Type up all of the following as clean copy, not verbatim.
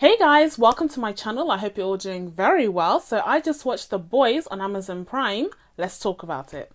Hey guys, welcome to my channel. I hope you're all doing very well. So I just watched The Boys on Amazon Prime. Let's talk about it.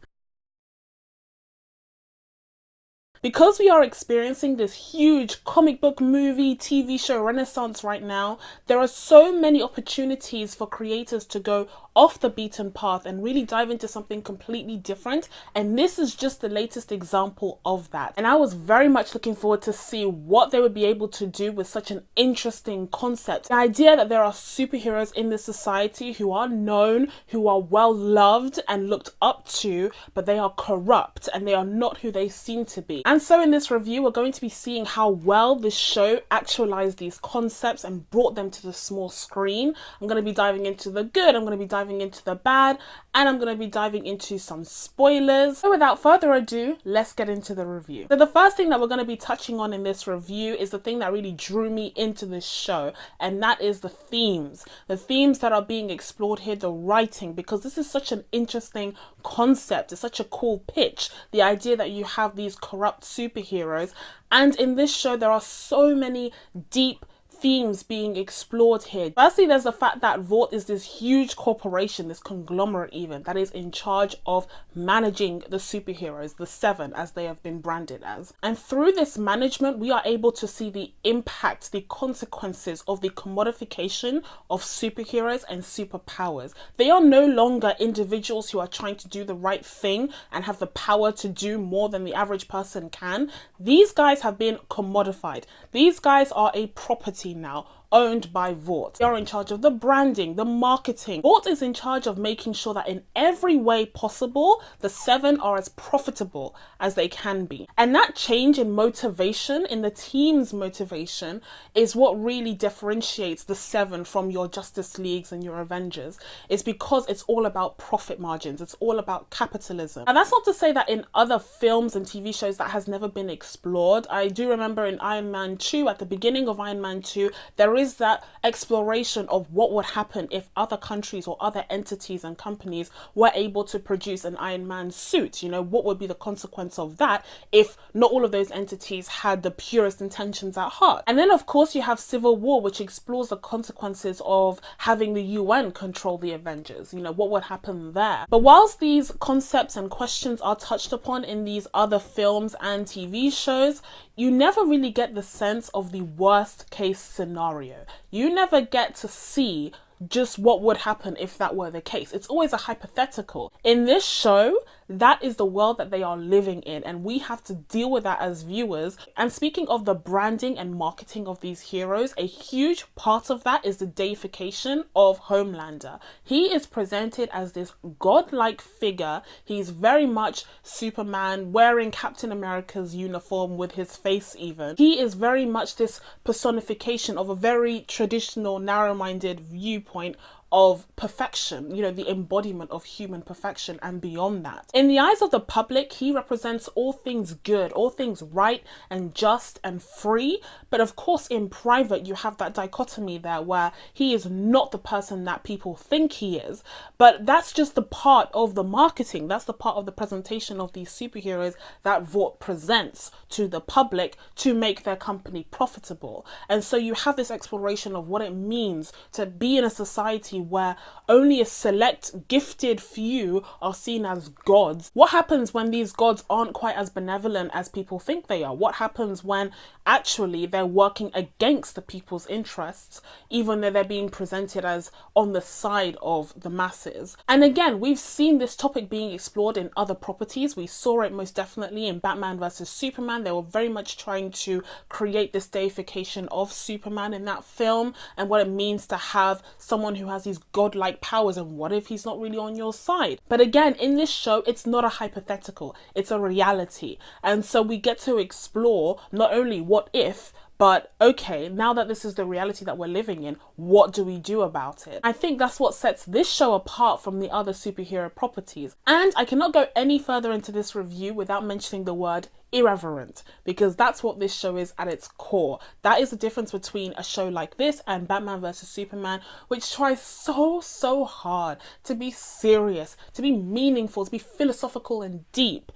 Because we are experiencing this huge comic book movie, TV show renaissance right now, there are so many opportunities for creators to go off the beaten path and really dive into something completely different. And this is just the latest example of that. And I was very much looking forward to see what they would be able to do with such an interesting concept. The idea that there are superheroes in this society who are known, who are well loved and looked up to, but they are corrupt and they are not who they seem to be. And so in this review, we're going to be seeing how well this show actualized these concepts and brought them to the small screen. I'm going to be diving into the good, I'm going to be diving into the bad, and I'm going to be diving into some spoilers. So without further ado, let's get into the review. So the first thing that we're going to be touching on in this review is the thing that really drew me into this show, and that is the themes. The themes that are being explored here, the writing, because this is such an interesting concept. It's such a cool pitch. The idea that you have these corrupt superheroes, and in this show there are so many deep themes being explored here. Firstly, there's the fact that Vought is this huge corporation, this conglomerate even, that is in charge of managing the superheroes, the Seven as they have been branded as. And through this management, we are able to see the impact, the consequences of the commodification of superheroes and superpowers. They are no longer individuals who are trying to do the right thing and have the power to do more than the average person can. These guys have been commodified. These guys are a property now, owned by Vought. They are in charge of the branding, the marketing. Vought is in charge of making sure that in every way possible, the Seven are as profitable as they can be. And that change in motivation, in the team's motivation, is what really differentiates the Seven from your Justice Leagues and your Avengers. It's because it's all about profit margins. It's all about capitalism. And that's not to say that in other films and TV shows that has never been explored. I do remember in Iron Man 2, at the beginning of Iron Man 2, there is that exploration of what would happen if other countries or other entities and companies were able to produce an Iron Man suit. You know, what would be the consequence of that if not all of those entities had the purest intentions at heart? And then of course you have Civil War, which explores the consequences of having the UN control the Avengers. You know, what would happen there? But whilst these concepts and questions are touched upon in these other films and TV shows, you never really get the sense of the worst case scenario. You never get to see just what would happen if that were the case. It's always a hypothetical. In this show, that is the world that they are living in, and we have to deal with that as viewers. And speaking of the branding and marketing of these heroes, a huge part of that is the deification of Homelander. He is presented as this godlike figure. He's very much Superman, wearing Captain America's uniform with his face even. He is very much this personification of a very traditional, narrow-minded viewpoint of perfection, you know, the embodiment of human perfection and beyond that. In the eyes of the public, he represents all things good, all things right and just and free. But of course, in private, you have that dichotomy there where he is not the person that people think he is. But that's just the part of the marketing. That's the part of the presentation of these superheroes that Vought presents to the public to make their company profitable. And so you have this exploration of what it means to be in a society where only a select gifted few are seen as gods. What happens when these gods aren't quite as benevolent as people think they are? What happens when actually they're working against the people's interests, even though they're being presented as on the side of the masses? And again, we've seen this topic being explored in other properties. We saw it most definitely in Batman vs Superman. They were very much trying to create this deification of Superman in that film and what it means to have someone who has these godlike powers, and what if he's not really on your side? But again, in this show, it's not a hypothetical, it's a reality. And so we get to explore not only what if, but okay, now that this is the reality that we're living in, what do we do about it? I think that's what sets this show apart from the other superhero properties. And I cannot go any further into this review without mentioning the word irreverent, because that's what this show is at its core. That is the difference between a show like this and Batman vs Superman, which tries so hard to be serious, to be meaningful, to be philosophical and deep.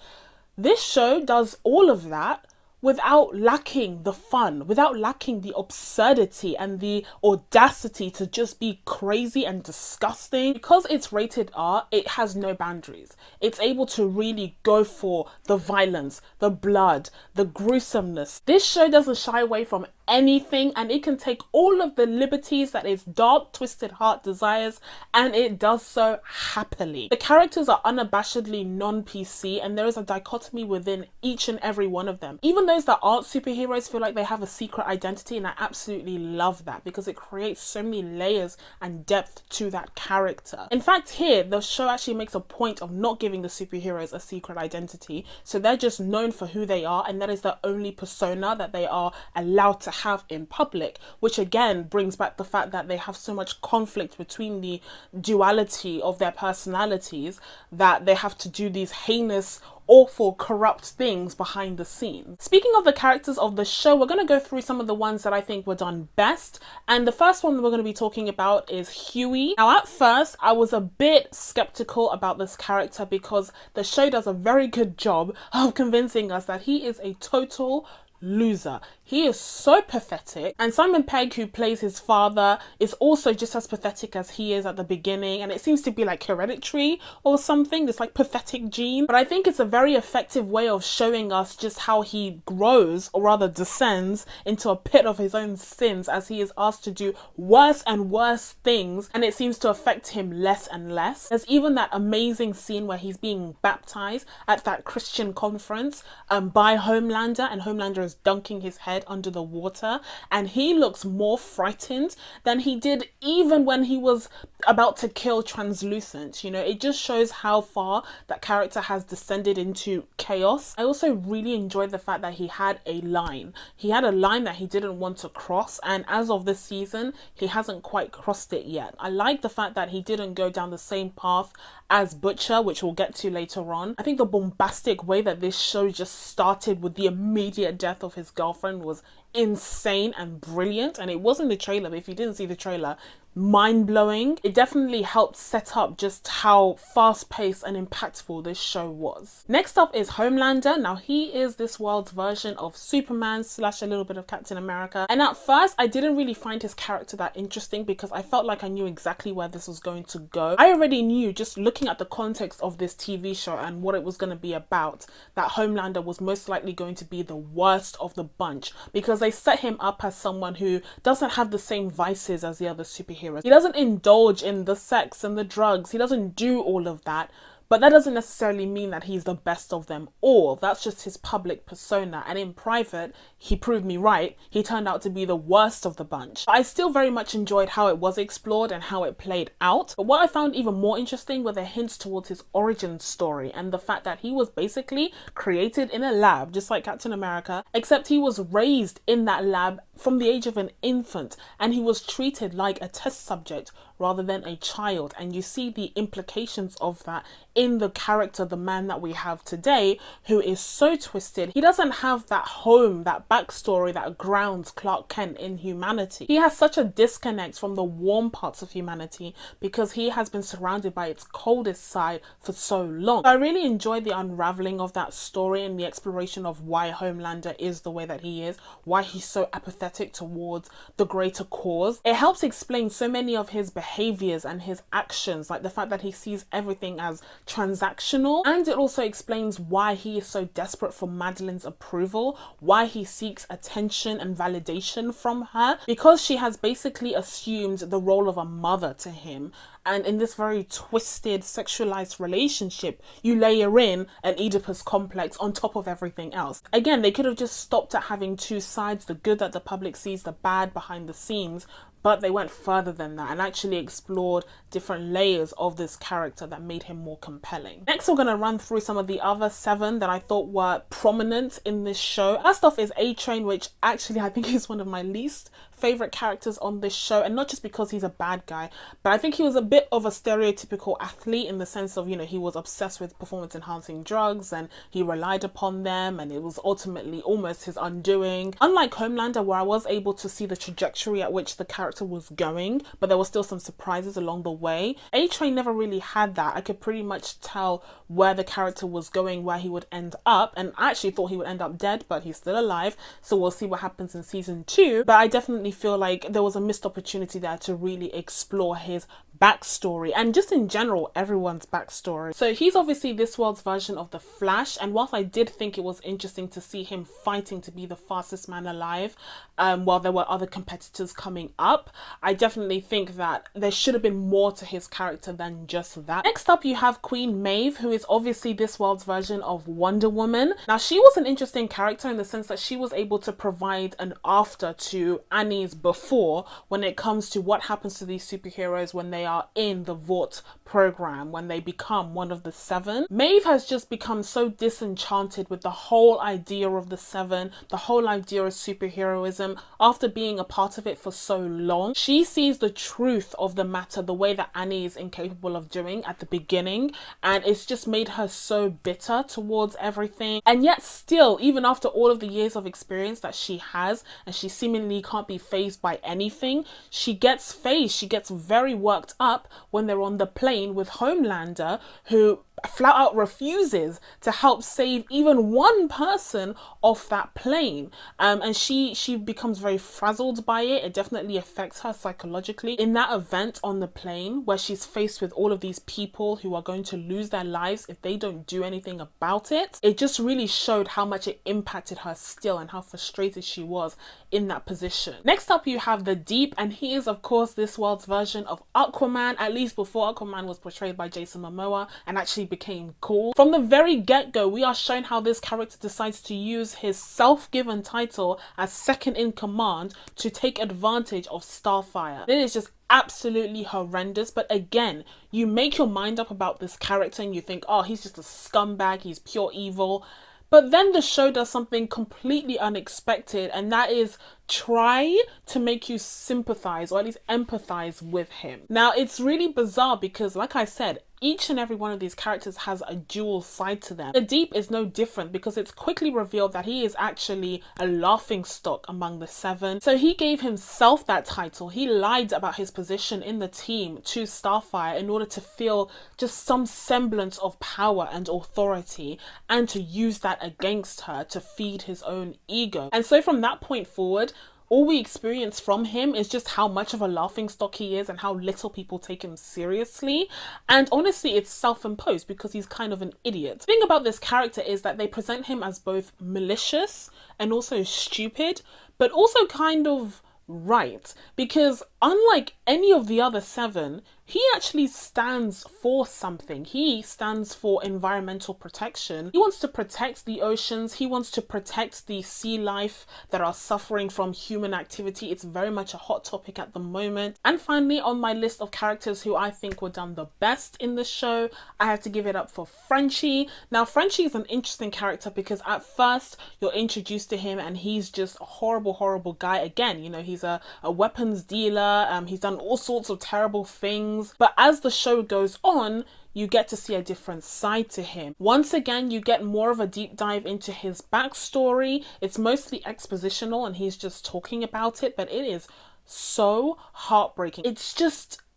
This show does all of that without lacking the fun, without lacking the absurdity and the audacity to just be crazy and disgusting. Because it's rated R, it has no boundaries. It's able to really go for the violence, the blood, the gruesomeness. This show doesn't shy away from anything, and it can take all of the liberties that its dark, twisted heart desires, and it does so happily. The characters are unabashedly non-PC, and there is a dichotomy within each and every one of them. Even those that aren't superheroes feel like they have a secret identity, and I absolutely love that because it creates so many layers and depth to that character. In fact, here the show actually makes a point of not giving the superheroes a secret identity, so they're just known for who they are, and that is the only persona that they are allowed to have in public, which again brings back the fact that they have so much conflict between the duality of their personalities that they have to do these heinous, awful, corrupt things behind the scenes. Speaking of the characters of the show, we're going to go through some of the ones that I think were done best, and the first one that we're going to be talking about is Huey. Now, at first I was a bit skeptical about this character because the show does a very good job of convincing us that he is a total loser. He is so pathetic, and Simon Pegg, who plays his father, is also just as pathetic as he is at the beginning, and it seems to be like hereditary or something, this like pathetic gene. But I think it's a very effective way of showing us just how he grows, or rather descends, into a pit of his own sins as he is asked to do worse and worse things, and it seems to affect him less and less. There's even that amazing scene where he's being baptized at that Christian conference by Homelander, and Homelander is dunking his head under the water, and he looks more frightened than he did even when he was about to kill Translucent. You know, it just shows how far that character has descended into chaos. I also really enjoyed the fact that he had a line. He had a line that he didn't want to cross, and as of this season, he hasn't quite crossed it yet. I like the fact that he didn't go down the same path as Butcher, which we'll get to later on. I think the bombastic way that this show just started with the immediate death of his girlfriend was insane and brilliant, and it was in the trailer, but if you didn't see the trailer, mind-blowing. It definitely helped set up just how fast-paced and impactful this show was. Next up is Homelander. Now, he is this world's version of Superman slash a little bit of Captain America, and at first I didn't really find his character that interesting because I felt like I knew exactly where this was going to go. I already knew, just looking at the context of this TV show and what it was going to be about, that Homelander was most likely going to be the worst of the bunch because they set him up as someone who doesn't have the same vices as the other superheroes. He doesn't indulge in the sex and the drugs. He doesn't do all of that. But that doesn't necessarily mean that he's the best of them all. That's just his public persona. And in private, he proved me right. He turned out to be the worst of the bunch. I still very much enjoyed how it was explored and how it played out. But what I found even more interesting were the hints towards his origin story and the fact that he was basically created in a lab, just like Captain America, except he was raised in that lab from the age of an infant, and he was treated like a test subject rather than a child. And you see the implications of that in the character, the man that we have today, who is so twisted. He doesn't have that home, that backstory that grounds Clark Kent in humanity. He has such a disconnect from the warm parts of humanity because he has been surrounded by its coldest side for so long. So I really enjoyed the unraveling of that story and the exploration of why Homelander is the way that he is, why he's so apathetic towards the greater cause. It helps explain so many of his behaviors and his actions, like the fact that he sees everything as transactional, and it also explains why he is so desperate for Madeline's approval, why he seeks attention and validation from her, because she has basically assumed the role of a mother to him. And in this very twisted, sexualized relationship, you layer in an Oedipus complex on top of everything else. Again, they could have just stopped at having two sides, the good that the public sees, the bad behind the scenes, but they went further than that and actually explored different layers of this character that made him more compelling. Next, we're going to run through some of the other 7 that I thought were prominent in this show. First off is A-Train, which actually I think is one of my least favorite characters on this show, and not just because he's a bad guy, but I think he was a bit of a stereotypical athlete in the sense of, you know, he was obsessed with performance enhancing drugs and he relied upon them, and it was ultimately almost his undoing. Unlike Homelander, where I was able to see the trajectory at which the character was going, but there were still some surprises along the way, A-Train never really had that. I could pretty much tell where the character was going, where he would end up, and I actually thought he would end up dead, but he's still alive, so we'll see what happens in season 2. But I definitely feel like there was a missed opportunity there to really explore his backstory, and just in general everyone's backstory. So he's obviously this world's version of the Flash, and whilst I did think it was interesting to see him fighting to be the fastest man alive, while there were other competitors coming up, I definitely think that there should have been more to his character than just that. Next up you have Queen Maeve, who is obviously this world's version of Wonder Woman. Now she was an interesting character in the sense that she was able to provide an after to Annie's before when it comes to what happens to these superheroes when they are in the Vought program, when they become one of the Seven. Maeve has just become so disenchanted with the whole idea of the Seven, the whole idea of superheroism, after being a part of it for so long. She sees the truth of the matter the way that Annie is incapable of doing at the beginning, and it's just made her so bitter towards everything. And yet still, even after all of the years of experience that she has, and she seemingly can't be fazed by anything, she gets fazed, she gets very worked up when they're on the plane with Homelander, who flat out refuses to help save even one person off that plane, and she becomes very frazzled by it. It definitely affects her psychologically. In that event on the plane where she's faced with all of these people who are going to lose their lives if they don't do anything about it, it just really showed how much it impacted her still and how frustrated she was in that position. Next up you have the Deep, and he is of course this world's version of Aquaman, at least before Aquaman was portrayed by Jason Momoa and actually became cool. From the very get-go, we are shown how this character decides to use his self-given title as second in command to take advantage of Starfire. It is just absolutely horrendous, but again, you make your mind up about this character and you think, oh, he's just a scumbag, he's pure evil. But then the show does something completely unexpected, and that is try to make you sympathize or at least empathize with him. Now, it's really bizarre because, like I said, each and every one of these characters has a dual side to them. The Deep is no different because it's quickly revealed that he is actually a laughingstock among the Seven. So he gave himself that title. He lied about his position in the team to Starfire in order to feel just some semblance of power and authority, and to use that against her to feed his own ego. And so from that point forward, all we experience from him is just how much of a laughingstock he is and how little people take him seriously. And honestly, it's self-imposed because he's kind of an idiot. The thing about this character is that they present him as both malicious and also stupid, but also kind of right, because unlike any of the other Seven, he actually stands for something. He stands for environmental protection. He wants to protect the oceans. He wants to protect the sea life that are suffering from human activity. It's very much a hot topic at the moment. And finally, on my list of characters who I think were done the best in the show, I have to give it up for Frenchie. Now, Frenchie is an interesting character because at first you're introduced to him and he's just a horrible, horrible guy. Again, you know, he's a weapons dealer. He's done all sorts of terrible things. But as the show goes on, you get to see a different side to him. Once again, you get more of a deep dive into his backstory. It's mostly expositional and he's just talking about it, but it is so heartbreaking.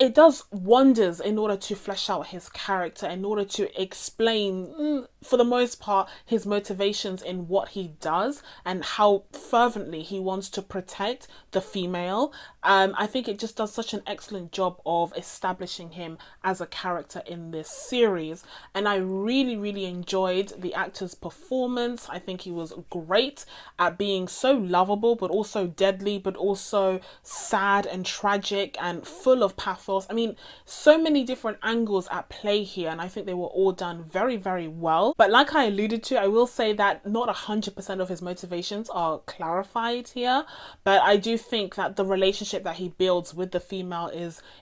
It does wonders in order to flesh out his character, in order to explain, for the most part, his motivations in what he does and how fervently he wants to protect the female. I think it just does such an excellent job of establishing him as a character in this series. And I really, really enjoyed the actor's performance. I think he was great at being so lovable, but also deadly, but also sad and tragic tragic and full of pathos. I mean, so many different angles at play here, and I think they were all done very, very well. But like I alluded to, I will say that not 100% of his motivations are clarified here, but I do think that the relationship that he builds with the female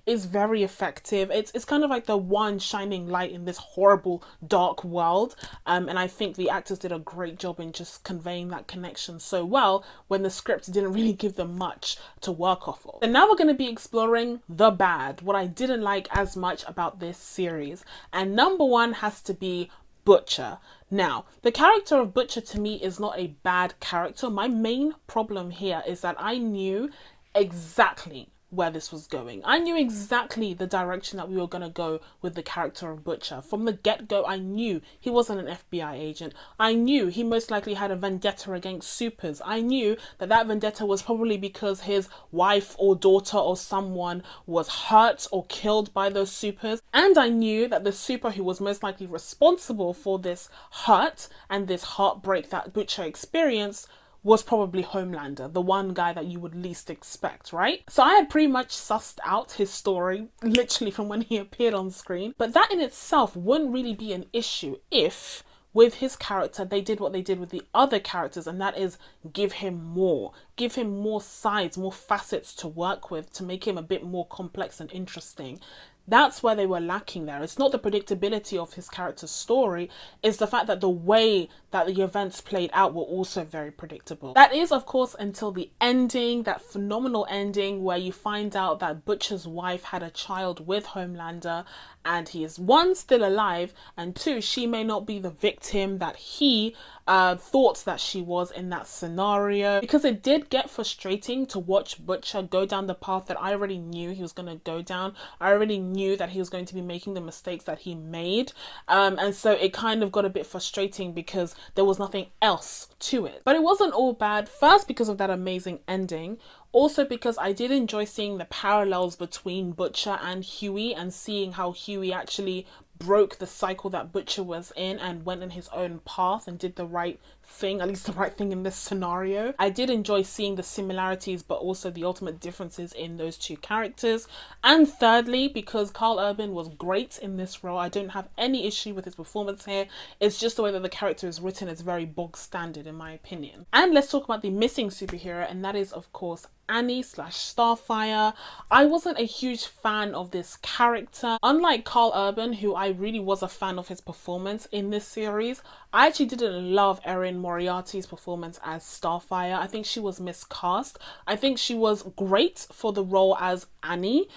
is very effective. It's kind of like the one shining light in this horrible dark world, and I think the actors did a great job in just conveying that connection so well when the script didn't really give them much to work off of. And now we're going to be exploring the bad, what I didn't like as much about this series, and number one has to be Butcher. Now, the character of Butcher to me is not a bad character. My main problem here is that I knew exactly where this was going. I knew exactly the direction that we were going to go with the character of Butcher. From the get-go, I knew he wasn't an FBI agent. I knew he most likely had a vendetta against supers. I knew that that vendetta was probably because his wife or daughter or someone was hurt or killed by those supers. And I knew that the super who was most likely responsible for this hurt and this heartbreak that Butcher experienced was probably Homelander, the one guy that you would least expect, right? So I had pretty much sussed out his story, literally from when he appeared on screen. But that in itself wouldn't really be an issue if, with his character, they did what they did with the other characters, and that is give him more sides, more facets to work with to make him a bit more complex and interesting. That's where they were lacking there. It's not the predictability of his character's story, it's the fact that the way that the events played out were also very predictable. That is, of course, until the ending, that phenomenal ending where you find out that Butcher's wife had a child with Homelander, and he is, one, still alive, and two, she may not be the victim that he thought that she was in that scenario. Because it did get frustrating to watch Butcher go down the path that I already knew he was going to go down. I already knew that he was going to be making the mistakes that he made, and so it kind of got a bit frustrating because there was nothing else to it. But it wasn't all bad, first because of that amazing ending, also because I did enjoy seeing the parallels between Butcher and Huey and seeing how Huey actually broke the cycle that Butcher was in and went in his own path and did the right thing, at least the right thing in this scenario. I did enjoy seeing the similarities but also the ultimate differences in those two characters. And thirdly, because Karl Urban was great in this role, I don't have any issue with his performance here. It's just the way that the character is written is very bog standard in my opinion. And let's talk about the missing superhero, and that is of course Annie / Starfire. I wasn't a huge fan of this character. Unlike Karl Urban, who I really was a fan of his performance in this series, I actually didn't love Erin Moriarty's performance as Starfire. I think she was miscast. I think she was great for the role as Annie,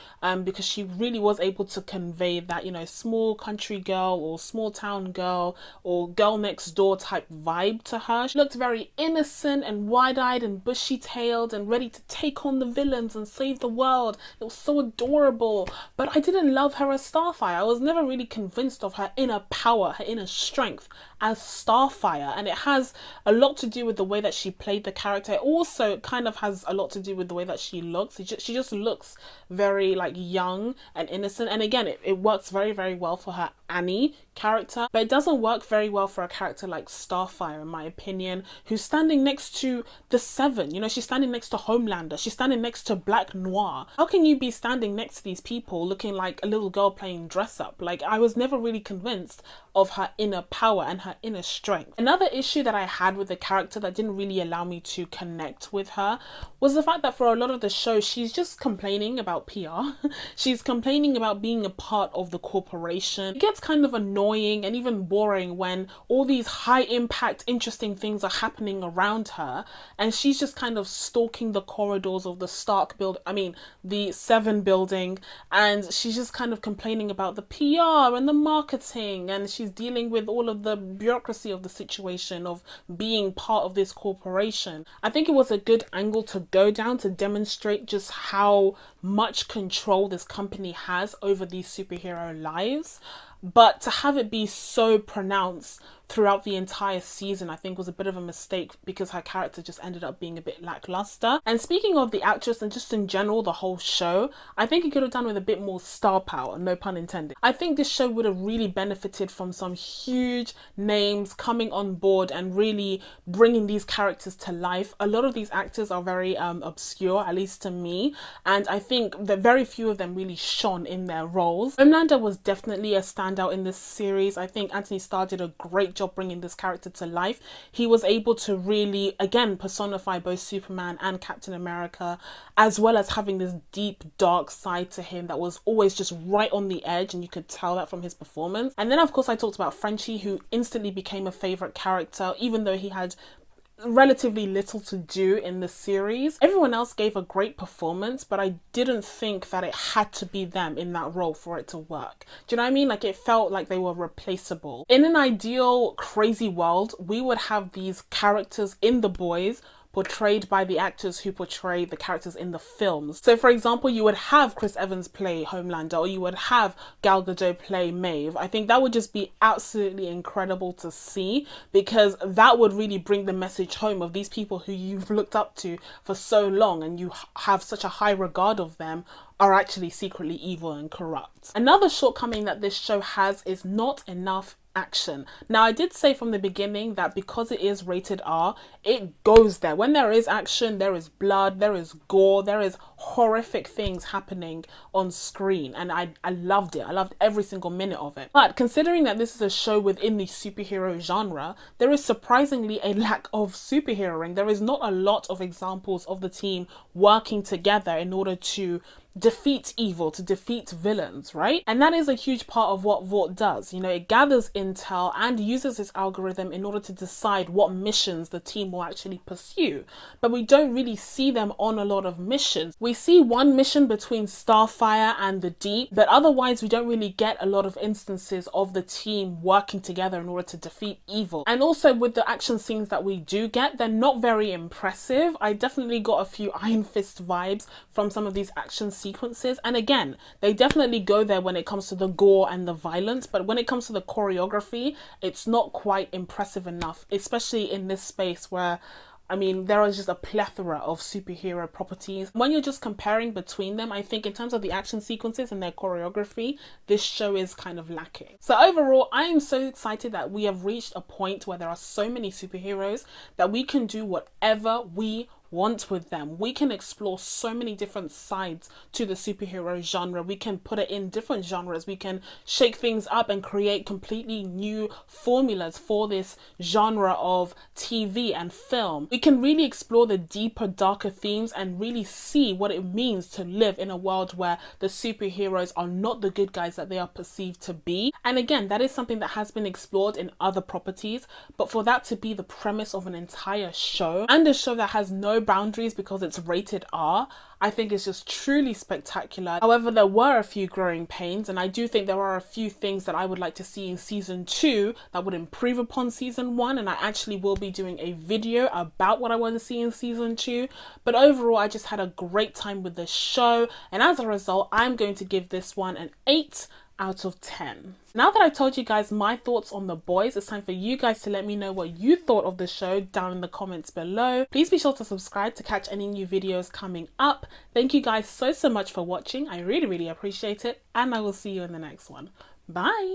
because she really was able to convey that, you know, small country girl or small town girl or girl next door type vibe to her. She looked very innocent and wide-eyed and bushy-tailed and ready to take on the villains and save the world. It was so adorable. But I didn't love her as Starfire. I was never really convinced of her inner power, her inner strength as Starfire, and it has a lot to do with the way that she played the character. It also kind of has a lot to do with the way that she looks. She just looks very like young and innocent, and again it works very, very well for her Annie character, but it doesn't work very well for a character like Starfire in my opinion, who's standing next to the Seven. You know, she's standing next to Homelander, she's standing next to Black Noir. How can you be standing next to these people looking like a little girl playing dress up? Like, I was never really convinced of her inner power and her inner strength. Another issue that I had with the character that didn't really allow me to connect with her was the fact that for a lot of the show she's just complaining about PR. She's complaining about being a part of the corporation. It gets kind of annoying and even boring when all these high impact interesting things are happening around her and she's just kind of stalking the corridors of the the Seven building, and she's just kind of complaining about the PR and the marketing, and she's dealing with all of the bureaucracy of the situation of being part of this corporation. I think it was a good angle to go down to demonstrate just how much control this company has over these superhero lives. but to have it be so pronounced throughout the entire season, I think was a bit of a mistake because her character just ended up being a bit lackluster. And speaking of the actress and just in general the whole show, I think it could have done with a bit more star power, no pun intended. I think this show would have really benefited from some huge names coming on board and really bringing these characters to life. A lot of these actors are very obscure, at least to me, and I think that very few of them really shone in their roles. Homelander was definitely a standout in this series. I think Anthony Starr did a great job bringing this character to life. He was able to really, again, personify both Superman and Captain America, as well as having this deep, dark side to him that was always just right on the edge, and you could tell that from his performance. And then, of course, I talked about Frenchie, who instantly became a favorite character, even though he had relatively little to do in the series. Everyone else gave a great performance, but I didn't think that it had to be them in that role for it to work. Do you know what I mean? Like, it felt like they were replaceable. In an ideal crazy world, we would have these characters in The Boys portrayed by the actors who portray the characters in the films. So for example, you would have Chris Evans play Homelander, or you would have Gal Gadot play Maeve. I think that would just be absolutely incredible to see, because that would really bring the message home of these people who you've looked up to for so long and you have such a high regard of them are actually secretly evil and corrupt. Another shortcoming that this show has is not enough action. Now, I did say from the beginning that because it is rated R, it goes there. When there is action, there is blood, there is gore, there is horrific things happening on screen, and I loved it. I loved every single minute of it. But considering that this is a show within the superhero genre, there is surprisingly a lack of superheroing. There is not a lot of examples of the team working together in order to defeat evil, to defeat villains, right? And that is a huge part of what Vought does. You know, it gathers intel and uses its algorithm in order to decide what missions the team will actually pursue. But we don't really see them on a lot of missions. We see one mission between Starfire and the Deep, but otherwise we don't really get a lot of instances of the team working together in order to defeat evil. And also with the action scenes that we do get, they're not very impressive. I definitely got a few Iron Fist vibes from some of these action sequences, and again, they definitely go there when it comes to the gore and the violence, but when it comes to the choreography, it's not quite impressive enough, especially in this space where, I mean, there is just a plethora of superhero properties. When you're just comparing between them, I think in terms of the action sequences and their choreography, this show is kind of lacking. So overall, I am so excited that we have reached a point where there are so many superheroes that we can do whatever we want with them. We can explore so many different sides to the superhero genre. We can put it in different genres. We can shake things up and create completely new formulas for this genre of TV and film. We can really explore the deeper, darker themes and really see what it means to live in a world where the superheroes are not the good guys that they are perceived to be. And again, that is something that has been explored in other properties, but for that to be the premise of an entire show, and a show that has no boundaries because it's rated R, I think it's just truly spectacular. However, there were a few growing pains, and I do think there are a few things that I would like to see in season 2 that would improve upon season 1, and I actually will be doing a video about what I want to see in season 2. But overall, I just had a great time with this show, and as a result, I'm going to give this one an 8 out of 10. Now that I've told you guys my thoughts on The Boys, it's time for you guys to let me know what you thought of the show down in the comments below. Please be sure to subscribe to catch any new videos coming up. Thank you guys so much for watching. I really appreciate it, and I will see you in the next one. Bye!